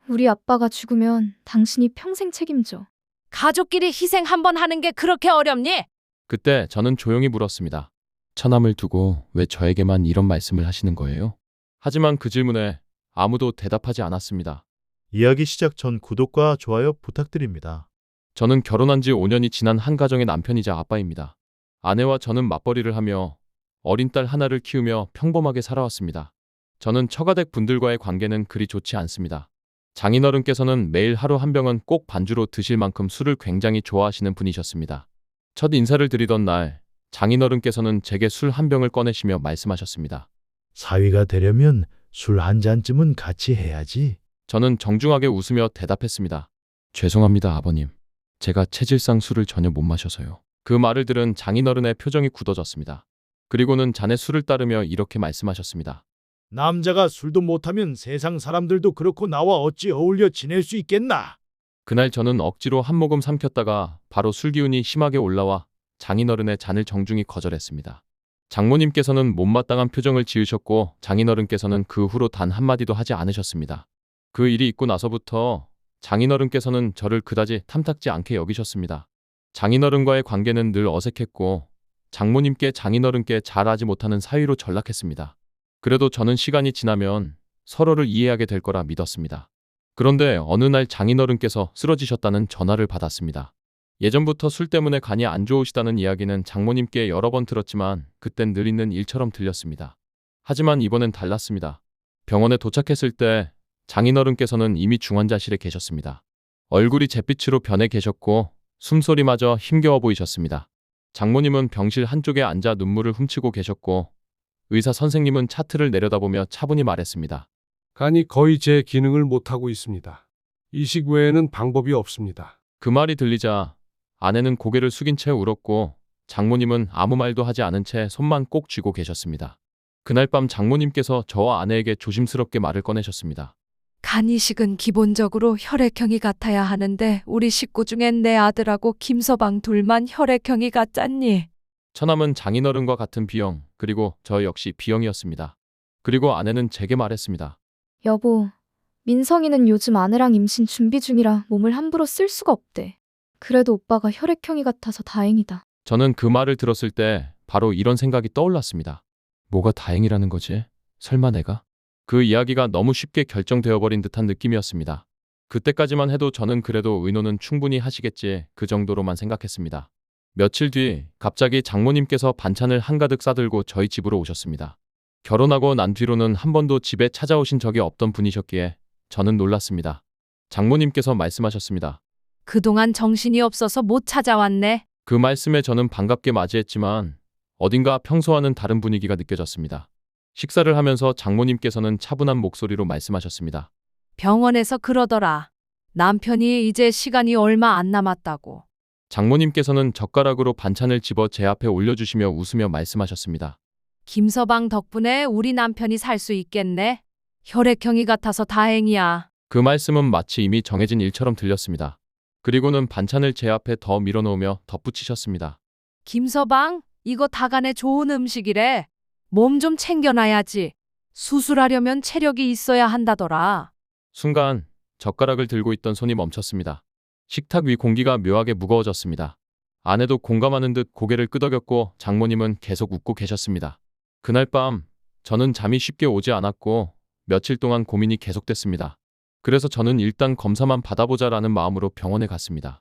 우리 아빠가 죽으면 당신이 평생 책임져. 가족끼리 희생 한번 하는 게 그렇게 어렵니? 그때 저는 조용히 물었습니다. 처남을 두고 왜 저에게만 이런 말씀을 하시는 거예요? 하지만 그 질문에 아무도 대답하지 않았습니다. 이야기 시작 전 구독과 좋아요 부탁드립니다. 저는 결혼한 지 5년이 지난 한 가정의 남편이자 아빠입니다. 아내와 저는 맞벌이를 하며 어린 딸 하나를 키우며 평범하게 살아왔습니다. 저는 처가댁 분들과의 관계는 그리 좋지 않습니다. 장인어른께서는 매일 하루 한 병은 꼭 반주로 드실 만큼 술을 굉장히 좋아하시는 분이셨습니다. 첫 인사를 드리던 날 장인어른께서는 제게 술 한 병을 꺼내시며 말씀하셨습니다. 사위가 되려면 술 한 잔쯤은 같이 해야지. 저는 정중하게 웃으며 대답했습니다. 죄송합니다, 아버님. 제가 체질상 술을 전혀 못 마셔서요. 그 말을 들은 장인어른의 표정이 굳어졌습니다. 그리고는 잔에 술을 따르며 이렇게 말씀하셨습니다. 남자가 술도 못하면 세상 사람들도 그렇고 나와 어찌 어울려 지낼 수 있겠나? 그날 저는 억지로 한 모금 삼켰다가 바로 술기운이 심하게 올라와 장인어른의 잔을 정중히 거절했습니다. 장모님께서는 못마땅한 표정을 지으셨고 장인어른께서는 그 후로 단 한마디도 하지 않으셨습니다. 그 일이 있고 나서부터 장인어른께서는 저를 그다지 탐탁지 않게 여기셨습니다. 장인어른과의 관계는 늘 어색했고 장모님께 장인어른께 잘하지 못하는 사위로 전락했습니다. 그래도 저는 시간이 지나면 서로를 이해하게 될 거라 믿었습니다. 그런데 어느 날 장인어른께서 쓰러지셨다는 전화를 받았습니다. 예전부터 술 때문에 간이 안 좋으시다는 이야기는 장모님께 여러 번 들었지만 그땐 늘 있는 일처럼 들렸습니다. 하지만 이번엔 달랐습니다. 병원에 도착했을 때 장인어른께서는 이미 중환자실에 계셨습니다. 얼굴이 잿빛으로 변해 계셨고 숨소리마저 힘겨워 보이셨습니다. 장모님은 병실 한쪽에 앉아 눈물을 훔치고 계셨고 의사 선생님은 차트를 내려다보며 차분히 말했습니다. 간이 거의 제 기능을 못하고 있습니다. 이식 외에는 방법이 없습니다. 그 말이 들리자 아내는 고개를 숙인 채 울었고 장모님은 아무 말도 하지 않은 채 손만 꼭 쥐고 계셨습니다. 그날 밤 장모님께서 저와 아내에게 조심스럽게 말을 꺼내셨습니다. 간 이식은 기본적으로 혈액형이 같아야 하는데 우리 식구 중엔 내 아들하고 김서방 둘만 혈액형이 같잖니. 처남은 장인어른과 같은 B형, 그리고 저 역시 B형이었습니다. 그리고 아내는 제게 말했습니다. 여보, 민성이는 요즘 아내랑 임신 준비 중이라 몸을 함부로 쓸 수가 없대. 그래도 오빠가 혈액형이 같아서 다행이다. 저는 그 말을 들었을 때 바로 이런 생각이 떠올랐습니다. 뭐가 다행이라는 거지? 설마 내가? 그 이야기가 너무 쉽게 결정되어버린 듯한 느낌이었습니다. 그때까지만 해도 저는 그래도 의논은 충분히 하시겠지 그 정도로만 생각했습니다. 며칠 뒤 갑자기 장모님께서 반찬을 한가득 싸들고 저희 집으로 오셨습니다. 결혼하고 난 뒤로는 한 번도 집에 찾아오신 적이 없던 분이셨기에 저는 놀랐습니다. 장모님께서 말씀하셨습니다. 그동안 정신이 없어서 못 찾아왔네. 그 말씀에 저는 반갑게 맞이했지만 어딘가 평소와는 다른 분위기가 느껴졌습니다. 식사를 하면서 장모님께서는 차분한 목소리로 말씀하셨습니다. 병원에서 그러더라. 남편이 이제 시간이 얼마 안 남았다고. 장모님께서는 젓가락으로 반찬을 집어 제 앞에 올려주시며 웃으며 말씀하셨습니다. 김서방 덕분에 우리 남편이 살 수 있겠네. 혈액형이 같아서 다행이야. 그 말씀은 마치 이미 정해진 일처럼 들렸습니다. 그리고는 반찬을 제 앞에 더 밀어놓으며 덧붙이셨습니다. 김서방, 이거 다간에 좋은 음식이래. 몸 좀 챙겨놔야지. 수술하려면 체력이 있어야 한다더라. 순간 젓가락을 들고 있던 손이 멈췄습니다. 식탁 위 공기가 묘하게 무거워졌습니다. 아내도 공감하는 듯 고개를 끄덕였고 장모님은 계속 웃고 계셨습니다. 그날 밤 저는 잠이 쉽게 오지 않았고 며칠 동안 고민이 계속됐습니다. 그래서 저는 일단 검사만 받아보자라는 마음으로 병원에 갔습니다.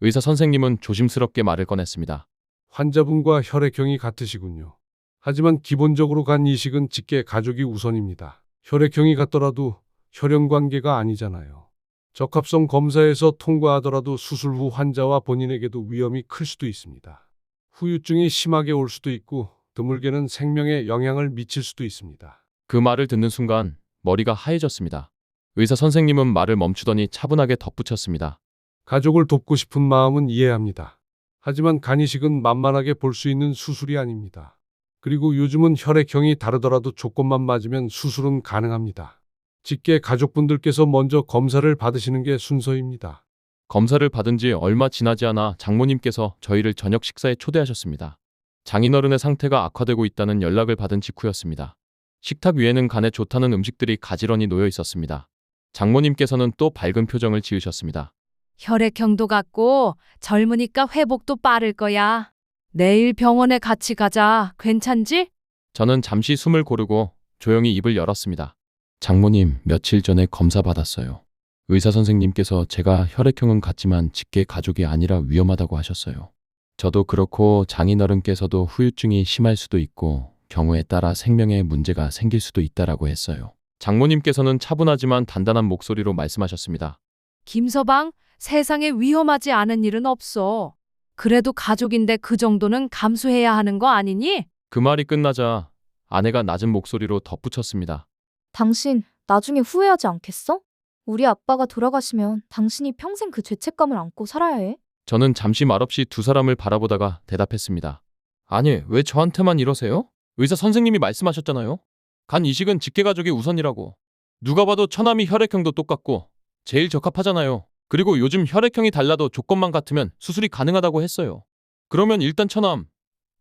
의사 선생님은 조심스럽게 말을 꺼냈습니다. 환자분과 혈액형이 같으시군요. 하지만 기본적으로 간 이식은 직계 가족이 우선입니다. 혈액형이 같더라도 혈연 관계가 아니잖아요. 적합성 검사에서 통과하더라도 수술 후 환자와 본인에게도 위험이 클 수도 있습니다. 후유증이 심하게 올 수도 있고 드물게는 생명에 영향을 미칠 수도 있습니다. 그 말을 듣는 순간 머리가 하얘졌습니다. 의사 선생님은 말을 멈추더니 차분하게 덧붙였습니다. 가족을 돕고 싶은 마음은 이해합니다. 하지만 간이식은 만만하게 볼 수 있는 수술이 아닙니다. 그리고 요즘은 혈액형이 다르더라도 조건만 맞으면 수술은 가능합니다. 직계 가족분들께서 먼저 검사를 받으시는 게 순서입니다. 검사를 받은 지 얼마 지나지 않아 장모님께서 저희를 저녁 식사에 초대하셨습니다. 장인어른의 상태가 악화되고 있다는 연락을 받은 직후였습니다. 식탁 위에는 간에 좋다는 음식들이 가지런히 놓여 있었습니다. 장모님께서는 또 밝은 표정을 지으셨습니다. 혈액형도 같고 젊으니까 회복도 빠를 거야. 내일 병원에 같이 가자. 괜찮지? 저는 잠시 숨을 고르고 조용히 입을 열었습니다. 장모님, 며칠 전에 검사 받았어요. 의사 선생님께서 제가 혈액형은 같지만 직계 가족이 아니라 위험하다고 하셨어요. 저도 그렇고 장인어른께서도 후유증이 심할 수도 있고 경우에 따라 생명에 문제가 생길 수도 있다라고 했어요. 장모님께서는 차분하지만 단단한 목소리로 말씀하셨습니다. 김서방, 세상에 위험하지 않은 일은 없어. 그래도 가족인데 그 정도는 감수해야 하는 거 아니니? 그 말이 끝나자 아내가 낮은 목소리로 덧붙였습니다. 당신 나중에 후회하지 않겠어? 우리 아빠가 돌아가시면 당신이 평생 그 죄책감을 안고 살아야 해. 저는 잠시 말없이 두 사람을 바라보다가 대답했습니다. 아니, 왜 저한테만 이러세요? 의사 선생님이 말씀하셨잖아요. 간 이식은 직계가족이 우선이라고. 누가 봐도 처남이 혈액형도 똑같고 제일 적합하잖아요. 그리고 요즘 혈액형이 달라도 조건만 같으면 수술이 가능하다고 했어요. 그러면 일단 처남,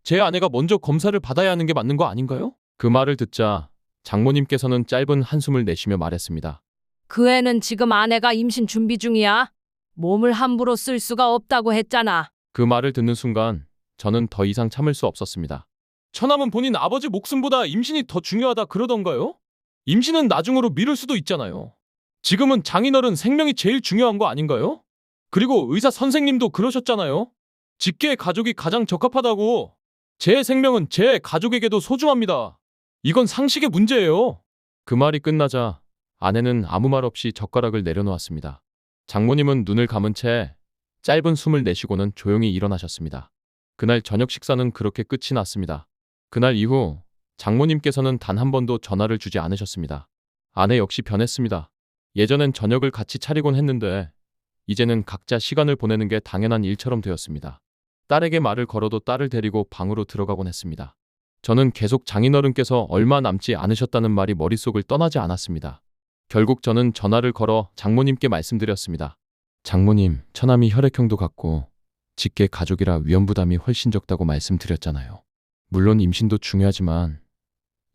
제 아내가 먼저 검사를 받아야 하는 게 맞는 거 아닌가요? 그 말을 듣자 장모님께서는 짧은 한숨을 내쉬며 말했습니다. 그 애는 지금 아내가 임신 준비 중이야. 몸을 함부로 쓸 수가 없다고 했잖아. 그 말을 듣는 순간 저는 더 이상 참을 수 없었습니다. 처남은 본인 아버지 목숨보다 임신이 더 중요하다 그러던가요? 임신은 나중으로 미룰 수도 있잖아요. 지금은 장인어른 생명이 제일 중요한 거 아닌가요? 그리고 의사 선생님도 그러셨잖아요. 직계 가족이 가장 적합하다고. 제 생명은 제 가족에게도 소중합니다. 이건 상식의 문제예요. 그 말이 끝나자 아내는 아무 말 없이 젓가락을 내려놓았습니다. 장모님은 눈을 감은 채 짧은 숨을 내쉬고는 조용히 일어나셨습니다. 그날 저녁 식사는 그렇게 끝이 났습니다. 그날 이후 장모님께서는 단 한 번도 전화를 주지 않으셨습니다. 아내 역시 변했습니다. 예전엔 저녁을 같이 차리곤 했는데 이제는 각자 시간을 보내는 게 당연한 일처럼 되었습니다. 딸에게 말을 걸어도 딸을 데리고 방으로 들어가곤 했습니다. 저는 계속 장인어른께서 얼마 남지 않으셨다는 말이 머릿속을 떠나지 않았습니다. 결국 저는 전화를 걸어 장모님께 말씀드렸습니다. 장모님, 처남이 혈액형도 같고 직계 가족이라 위험 부담이 훨씬 적다고 말씀드렸잖아요. 물론 임신도 중요하지만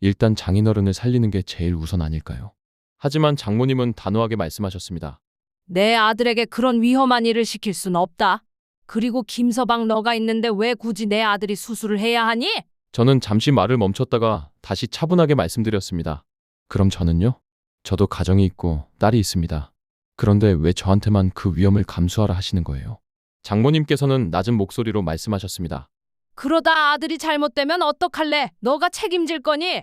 일단 장인어른을 살리는 게 제일 우선 아닐까요? 하지만 장모님은 단호하게 말씀하셨습니다. 내 아들에게 그런 위험한 일을 시킬 순 없다. 그리고 김서방 너가 있는데 왜 굳이 내 아들이 수술을 해야 하니? 저는 잠시 말을 멈췄다가 다시 차분하게 말씀드렸습니다. 그럼 저는요? 저도 가정이 있고 딸이 있습니다. 그런데 왜 저한테만 그 위험을 감수하라 하시는 거예요? 장모님께서는 낮은 목소리로 말씀하셨습니다. 그러다 아들이 잘못되면 어떡할래? 너가 책임질 거니?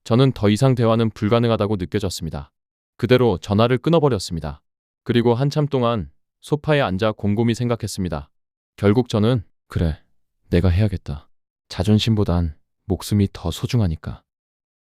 저는 더 이상 대화는 불가능하다고 느껴졌습니다. 그대로 전화를 끊어버렸습니다. 그리고 한참 동안 소파에 앉아 곰곰이 생각했습니다. 결국 저는 그래, 내가 해야겠다. 자존심보단 목숨이 더 소중하니까.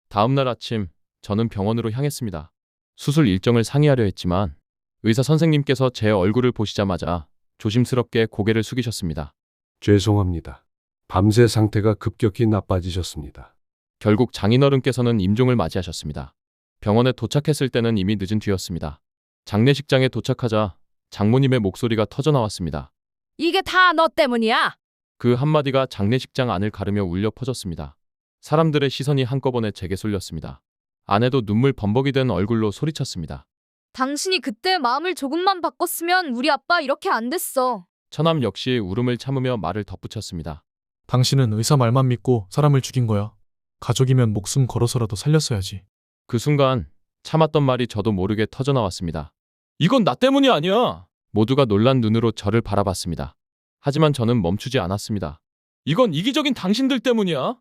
다음 날 아침 저는 병원으로 향했습니다. 수술 일정을 상의하려 했지만 의사 선생님께서 제 얼굴을 보시자마자 조심스럽게 고개를 숙이셨습니다. 죄송합니다. 밤새 상태가 급격히 나빠지셨습니다. 결국 장인어른께서는 임종을 맞이하셨습니다. 병원에 도착했을 때는 이미 늦은 뒤였습니다. 장례식장에 도착하자 장모님의 목소리가 터져나왔습니다. 이게 다 너 때문이야. 그 한마디가 장례식장 안을 가르며 울려 퍼졌습니다. 사람들의 시선이 한꺼번에 제게 쏠렸습니다. 아내도 눈물 범벅이 된 얼굴로 소리쳤습니다. 당신이 그때 마음을 조금만 바꿨으면 우리 아빠 이렇게 안 됐어. 처남 역시 울음을 참으며 말을 덧붙였습니다. 당신은 의사 말만 믿고 사람을 죽인 거야. 가족이면 목숨 걸어서라도 살렸어야지. 그 순간 참았던 말이 저도 모르게 터져나왔습니다. 이건 나 때문이 아니야. 모두가 놀란 눈으로 저를 바라봤습니다. 하지만 저는 멈추지 않았습니다. 이건 이기적인 당신들 때문이야.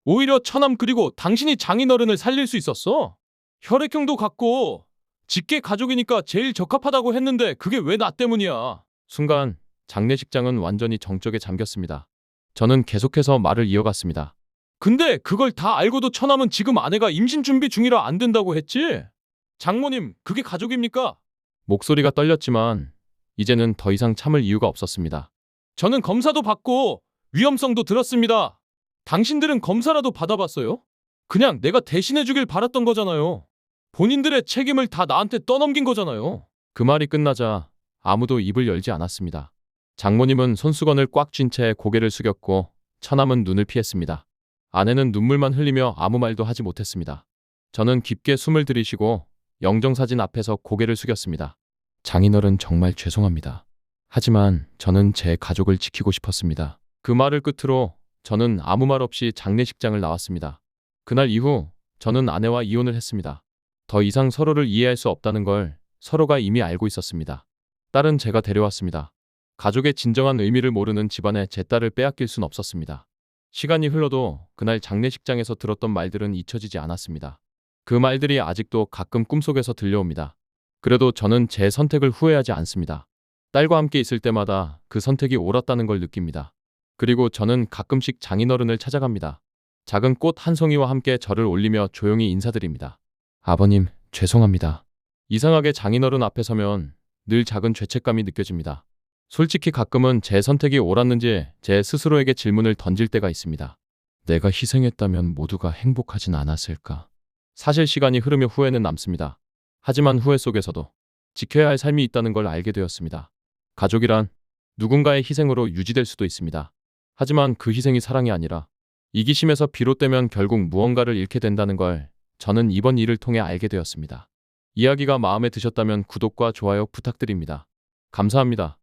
오히려 처남 그리고 당신이 장인어른을 살릴 수 있었어. 혈액형도 같고 직계 가족이니까 제일 적합하다고 했는데 그게 왜 나 때문이야. 순간 장례식장은 완전히 정적에 잠겼습니다. 저는 계속해서 말을 이어갔습니다. 근데 그걸 다 알고도 처남은 지금 아내가 임신 준비 중이라 안 된다고 했지? 장모님, 그게 가족입니까? 목소리가 떨렸지만 이제는 더 이상 참을 이유가 없었습니다. 저는 검사도 받고 위험성도 들었습니다. 당신들은 검사라도 받아봤어요? 그냥 내가 대신해 주길 바랐던 거잖아요. 본인들의 책임을 다 나한테 떠넘긴 거잖아요. 그 말이 끝나자 아무도 입을 열지 않았습니다. 장모님은 손수건을 꽉 쥔 채 고개를 숙였고 처남은 눈을 피했습니다. 아내는 눈물만 흘리며 아무 말도 하지 못했습니다. 저는 깊게 숨을 들이쉬고 영정사진 앞에서 고개를 숙였습니다. 장인어른 정말 죄송합니다. 하지만 저는 제 가족을 지키고 싶었습니다. 그 말을 끝으로 저는 아무 말 없이 장례식장을 나왔습니다. 그날 이후 저는 아내와 이혼을 했습니다. 더 이상 서로를 이해할 수 없다는 걸 서로가 이미 알고 있었습니다. 딸은 제가 데려왔습니다. 가족의 진정한 의미를 모르는 집안에 제 딸을 빼앗길 순 없었습니다. 시간이 흘러도 그날 장례식장에서 들었던 말들은 잊혀지지 않았습니다. 그 말들이 아직도 가끔 꿈속에서 들려옵니다. 그래도 저는 제 선택을 후회하지 않습니다. 딸과 함께 있을 때마다 그 선택이 옳았다는 걸 느낍니다. 그리고 저는 가끔씩 장인어른을 찾아갑니다. 작은 꽃 한 송이와 함께 절을 올리며 조용히 인사드립니다. 아버님, 죄송합니다. 이상하게 장인어른 앞에 서면 늘 작은 죄책감이 느껴집니다. 솔직히 가끔은 제 선택이 옳았는지 제 스스로에게 질문을 던질 때가 있습니다. 내가 희생했다면 모두가 행복하진 않았을까? 사실 시간이 흐르며 후회는 남습니다. 하지만 후회 속에서도 지켜야 할 삶이 있다는 걸 알게 되었습니다. 가족이란 누군가의 희생으로 유지될 수도 있습니다. 하지만 그 희생이 사랑이 아니라 이기심에서 비롯되면 결국 무언가를 잃게 된다는 걸 저는 이번 일을 통해 알게 되었습니다. 이야기가 마음에 드셨다면 구독과 좋아요 부탁드립니다. 감사합니다.